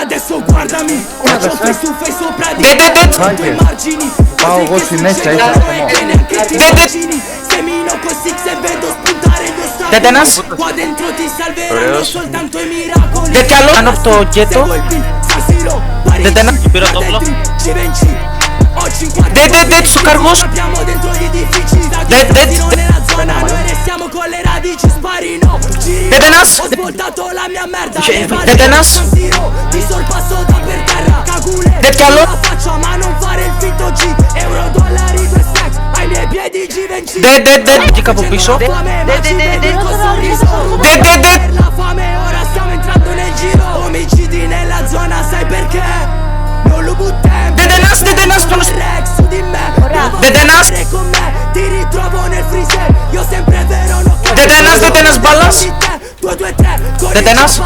adesso guardami, faccio face to face sopra di te. Ai tuoi margini, πάω εγώ συνέχεια, είσαι άτομο. che neanche ti immagini. Semino così se vedo spuntare gli ostacoli. Qua dentro ti salveranno soltanto i miracoli. Δεν κι άλλο, κάνω από το γκέτο. Δεν τένα. Πήρα το όπλο. Δεν τους ο καργός. Δεν τένας. Δεν τένας. Δεν κι άλλο. Δεν βγήκα από πίσω. Δεν τένας, δεν τένας. Δεν τένας. Δεν τένας μπάλας. Δεν τένας.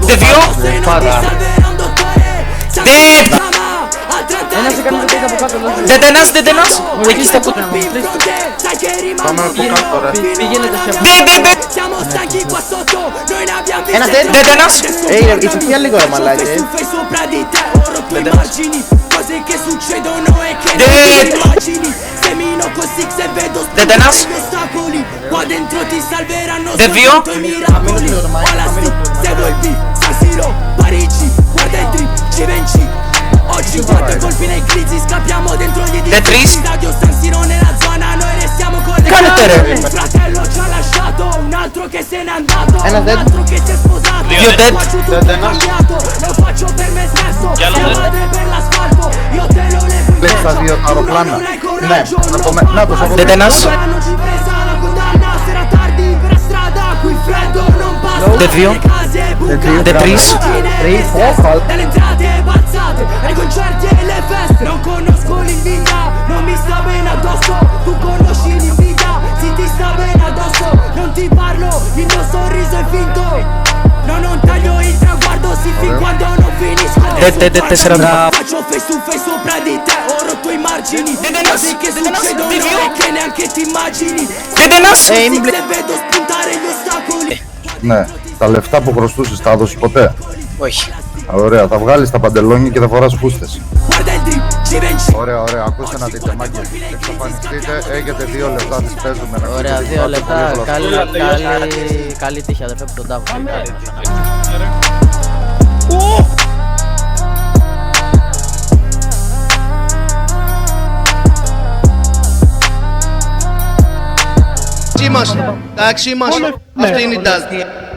Δεν δύο. Δεν τένας, δεν τένας. Εκεί στα κούτρα μου. Πάμε από κάτω ρε. Δεν τένας. Ησυχία λίγο ρε μαλάκι. Δεν τένας. Δεν δύο. Δεν τρεις. Κάνετε ρε. Ένας δεν. Δύο dead. Βλέπεις τα δύο αεροπλάνα. Ναι, να το σώπω. Δεν τένας. Δεν δύο. Δεν τρεις. Ai concerti e le feste non conosco l'invidia, non mi sta bene addosso, tu conosci l'invidia, sì ti sta bene addosso, non ti parlo, il mio sorriso è finto, no non taglio il traguardo, sì fin quando non finisco, faccio face to face sopra di te, ho rotto i margini, cose che succedono e che neanche ti immagini, se vedo spuntare gli ostacoli. Ναι, τα λεφτά που χρωστούσες τα έδωσες ποτέ? Όχι. Ωραία, θα βγάλεις τα παντελόνια και θα φοράς φούστες. Ωραία, ωραία, ακούστε να δείτε μάγκες. Εξαφανιστείτε, έχετε 2 λεπτά, τις παίζουμε. Ωραία, 2 λεπτά, καλή τύχη αδερφέ που τον τάβω. Τα αξί μας, αυτή είναι η τάση.